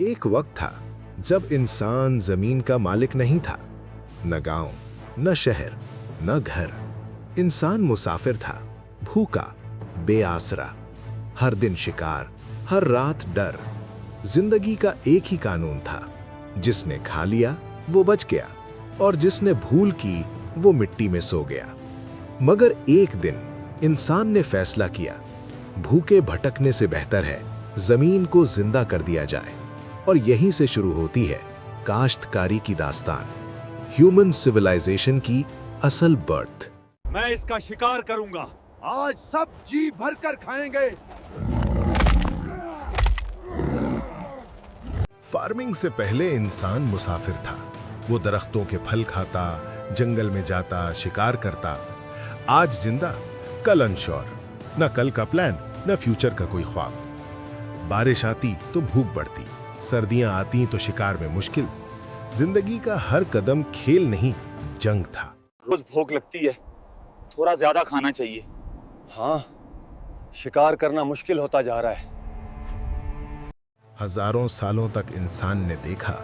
एक वक्त था जब इंसान जमीन का मालिक नहीं था। न गांव, न शहर, न घर। इंसान मुसाफिर था, भूखा, बेआसरा। हर दिन शिकार, हर रात डर। जिंदगी का एक ही कानून था, जिसने खा लिया वो बच गया और जिसने भूल की वो मिट्टी में सो गया। मगर एक दिन इंसान ने फैसला किया, भूखे भटकने से बेहतर है जमीन को जिंदा कर दिया जाए। और यहीं से शुरू होती है काश्तकारी की दास्तान, ह्यूमन सिविलाइजेशन की असल बर्थ। मैं इसका शिकार करूंगा। आज सब जी भरकर खाएंगे। फार्मिंग से पहले इंसान मुसाफिर था। वो दरख्तों के फल खाता, जंगल में जाता, शिकार करता। आज जिंदा, कल अनश्योर। न कल का प्लान, न फ्यूचर का कोई ख्वाब। बारिश आती तो भूख बढ़ती, सर्दियां आती तो शिकार में मुश्किल। जिंदगी का हर कदम खेल नहीं, जंग था। रोज भूख लगती है, थोड़ा ज्यादा खाना चाहिए। हाँ, शिकार करना मुश्किल होता जा रहा है। हजारों सालों तक इंसान ने देखा,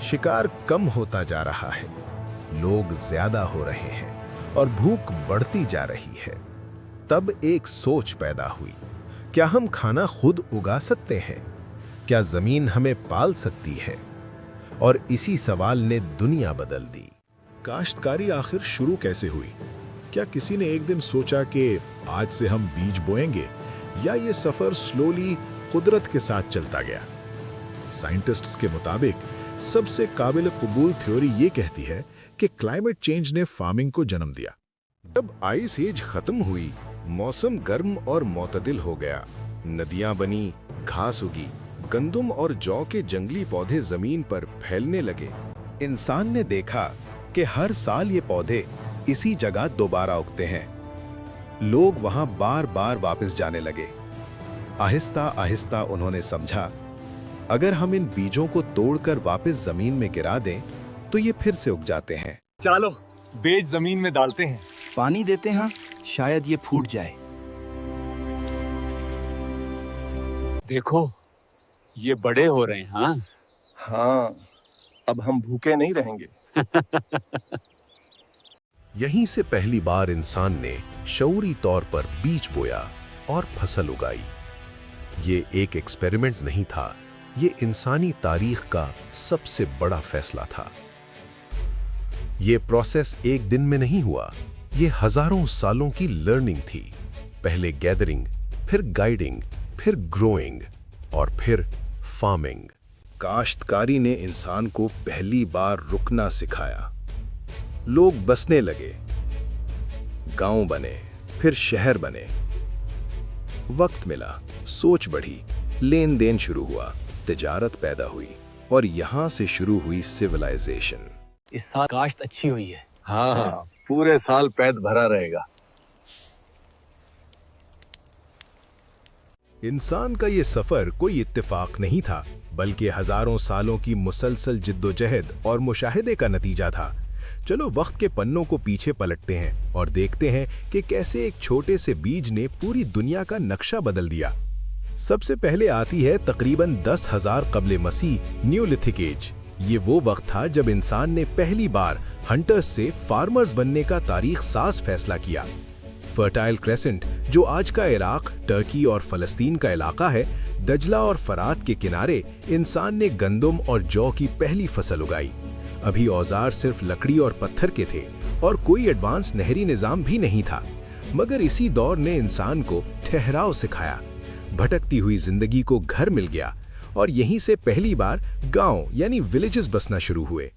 शिकार कम होता जा रहा है, लोग ज्यादा हो रहे हैं और भूख बढ़ती जा रही है। तब एक सोच पैदा हुई, क्या हम खाना खुद उगा सकते हैं? क्या जमीन हमें पाल सकती है? और इसी सवाल ने दुनिया बदल दी। काश्तकारी आखिर शुरू कैसे हुई? क्या किसी ने एक दिन सोचा कि आज से हम बीज बोएंगे, या ये सफर स्लोली कुदरत के साथ चलता गया? साइंटिस्ट्स के मुताबिक सबसे काबिल कबूल थ्योरी ये कहती है कि क्लाइमेट चेंज ने फार्मिंग को जन्म दिया। जब आइस एज खत्म हुई, मौसम गर्म और मोतदिल हो गया। नदियां बनी, घास उगी, गंदुम और जौ के जंगली पौधे जमीन पर फैलने लगे। इंसान ने देखा कि हर साल ये पौधे इसी जगह दोबारा उगते हैं। लोग वहां बार बार वापस जाने लगे। आहिस्ता आहिस्ता उन्होंने समझा, अगर हम इन बीजों को तोड़कर वापस जमीन में गिरा दें तो ये फिर से उग जाते हैं। चलो बीज जमीन में डालते हैं, पानी देते हैं, शायद ये फूट जाए। देखो ये बड़े हो रहे हैं। हाँ हाँ, अब हम भूखे नहीं रहेंगे। यहीं से पहली बार इंसान ने शऊरी तौर पर बीज बोया और फसल उगाई। ये एक एक्सपेरिमेंट नहीं था, ये इंसानी तारीख का सबसे बड़ा फैसला था। ये प्रोसेस एक दिन में नहीं हुआ, ये हजारों सालों की लर्निंग थी। पहले गैदरिंग, फिर गाइडिंग, फिर ग्रोइंग और फिर फार्मिंग। काश्तकारी ने इंसान को पहली बार रुकना सिखाया। लोग बसने लगे, गांव बने, फिर शहर बने। वक्त मिला, सोच बढ़ी, लेन देन शुरू हुआ, तिजारत पैदा हुई और यहां से शुरू हुई सिविलाइजेशन। इस साल काश्त अच्छी हुई है। हाँ, पूरे साल पेट भरा रहेगा। इंसान का ये सफर कोई इत्तेफाक नहीं था, बल्कि हजारों सालों की मुसलसल जिद्दोजहद और मुशाहिदे का नतीजा था। चलो वक्त के पन्नों को पीछे पलटते हैं और देखते हैं कि कैसे एक छोटे से बीज ने पूरी दुनिया का नक्शा बदल दिया। सबसे पहले आती है तकरीबन 10,000 कब्ले मसीह न्यूलिथिक एज। ये वो वक्त था जब इंसान ने पहली बार हंटर्स से फार्मर्स बनने का तारीख साज फैसला किया। फर्टाइल क्रेसेंट, जो आज का इराक, टर्की और फलस्तीन का इलाका है, दजला और फरात के किनारे इंसान ने गंदुम और जौ की पहली फसल उगाई। अभी औजार सिर्फ लकड़ी और पत्थर के थे और कोई एडवांस नहरी निजाम भी नहीं था। मगर इसी दौर ने इंसान को ठहराव सिखाया। भटकती हुई जिंदगी को घर मिल गया और यहीं से पहली बार गांव यानी विलेजेस बसना शुरू हुए।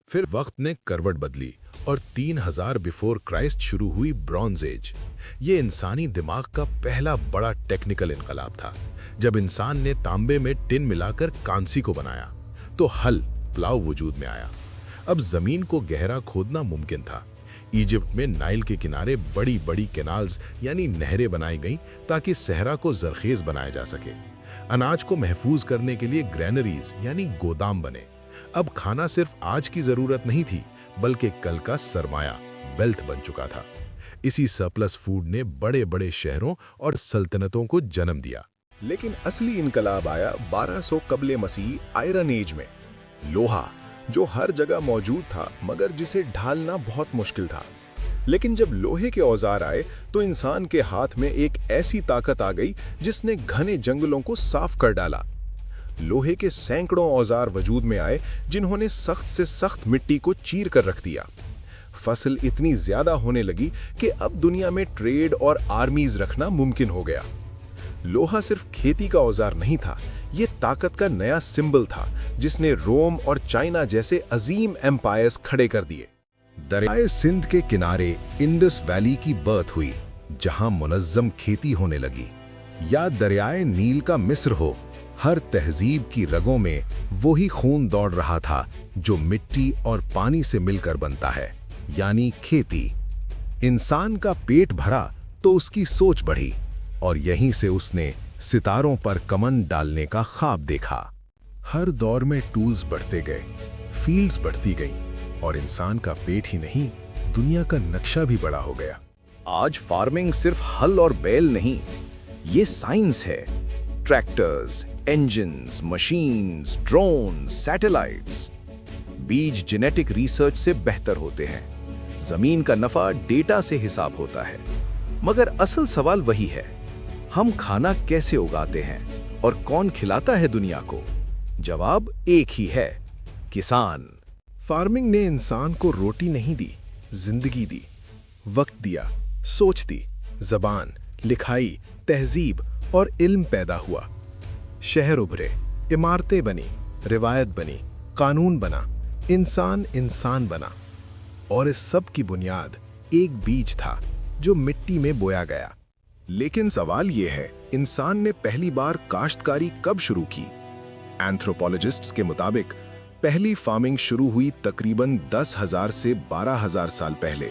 फिर वक्त ने करवट बदली और 3000 बिफोर क्राइस्ट शुरू हुई ब्रॉन्ज एज। ये इंसानी दिमाग का पहला बड़ा टेक्निकल इनकलाब था। जब इंसान ने तांबे में टिन मिलाकर कांसी को बनाया तो हल, प्लाव वजूद में आया। अब जमीन को गहरा खोदना मुमकिन था। इजिप्ट में नाइल के किनारे बड़ी बड़ी कैनाल्स यानी नहरें बनाई गईं ताकि सहरा को जरखेज बनाया जा सके। अनाज को महफूज करने के लिए ग्रैनरीज यानी गोदाम बने। अब खाना सिर्फ आज की जरूरत नहीं थी, बल्कि कल का सरमाया, वेल्थ बन चुका था। इसी सरप्लस फूड ने बड़े बड़े शहरों और सल्तनतों को जन्म दिया। लेकिन असली इनकलाब आया 1200 कबले मसीह आयरन एज में। लोहा जो हर जगह मौजूद था मगर जिसे ढालना बहुत मुश्किल था। लेकिन जब लोहे के औजार आए तो इंसान के हाथ में एक ऐसी ताकत आ गई जिसने घने जंगलों को साफ कर डाला। लोहे के सैकड़ों औजार वजूद में आए जिन्होंने सख्त से सख्त मिट्टी को चीर कर रख दिया। फसल इतनी ज्यादा होने लगी कि अब दुनिया में ट्रेड और आर्मीज रखना मुमकिन हो गया। लोहा सिर्फ खेती का औजार नहीं था, ये ताकत का नया सिंबल था जिसने रोम और चाइना जैसे अजीम एम्पायर्स खड़े कर दिए। दरियाए सिंध के किनारे इंडस वैली की बर्थ हुई, जहां मुनज्जम खेती होने लगी। या दरियाए नील का मिस्र हो, हर तहजीब की रगों में वही खून दौड़ रहा था जो मिट्टी और पानी से मिलकर बनता है, यानी खेती। इंसान का पेट भरा तो उसकी सोच बढ़ी और यहीं से उसने सितारों पर कमन डालने का ख्वाब देखा। हर दौर में टूल्स बढ़ते गए, फील्ड्स बढ़ती गईं और इंसान का पेट ही नहीं, दुनिया का नक्शा भी बड़ा हो गया। आज फार्मिंग सिर्फ हल और बैल नहीं, ये साइंस है। Tractors, engines, machines, drone, satellites. बीज जेनेटिक रिसर्च से बेहतर होते हैं, जमीन का नफा डेटा से हिसाब होता है। मगर असल सवाल वही है, हम खाना कैसे उगाते हैं और कौन खिलाता है दुनिया को? जवाब एक ही है, किसान। फार्मिंग ने इंसान को रोटी नहीं दी, जिंदगी दी, वक्त दिया, सोच दी, जबान, लिखाई, तहजीब और इल्म पैदा हुआ। शहर उभरे, इमारतें बनी, रिवायत बनी, कानून बना, इंसान इंसान बना। और इस सब की बुनियाद एक बीज था जो मिट्टी में बोया गया। लेकिन सवाल यह है, इंसान ने पहली बार काश्तकारी कब शुरू की? एंथ्रोपोलॉजिस्ट्स के मुताबिक पहली फार्मिंग शुरू हुई तकरीबन 10,000 से 12,000 साल पहले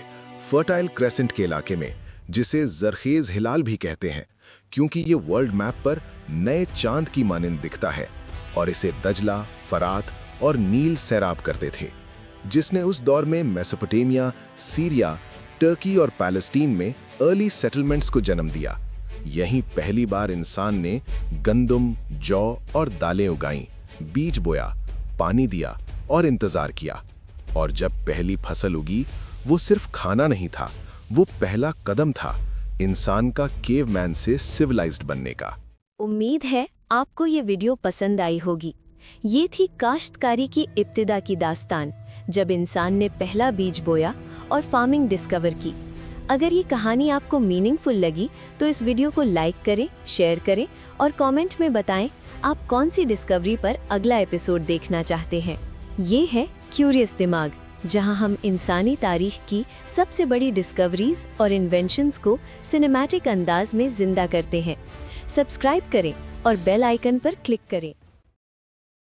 फर्टाइल क्रेसेंट के इलाके में, जिसे जरखेज हिलाल भी कहते हैं क्योंकि ये वर्ल्ड मैप पर नए चांद की मानिंद दिखता है। और इसे दजला, फरात और नील सैराब करते थे, जिसने उस दौर में मेसोपोटामिया, सीरिया, टर्की और पैलेस्टीन में अर्ली सेटलमेंट्स को जन्म दिया। यहीं पहली बार इंसान ने गंदम, जौ और दालें उगाईं, बीज बोया, पानी दिया और इंतजार किया। और जब पहली फसल उगी, वो सिर्फ खाना नहीं था, वो पहला कदम था इंसान का केवमैन से सिविलाइज्ड बनने का। उम्मीद है आपको ये वीडियो पसंद आई होगी। ये थी काश्तकारी की इब्तिदा की दास्तान, जब इंसान ने पहला बीज बोया और फार्मिंग डिस्कवर की। अगर ये कहानी आपको मीनिंगफुल लगी तो इस वीडियो को लाइक करें, शेयर करें और कमेंट में बताएं आप कौन सी डिस्कवरी पर अगला एपिसोड देखना चाहते हैं। ये है क्यूरियस दिमाग, जहां हम इंसानी तारीख की सबसे बड़ी डिस्कवरीज और इन्वेंशंस को सिनेमैटिक अंदाज में जिंदा करते हैं। सब्सक्राइब करें और बेल आइकन पर क्लिक करें।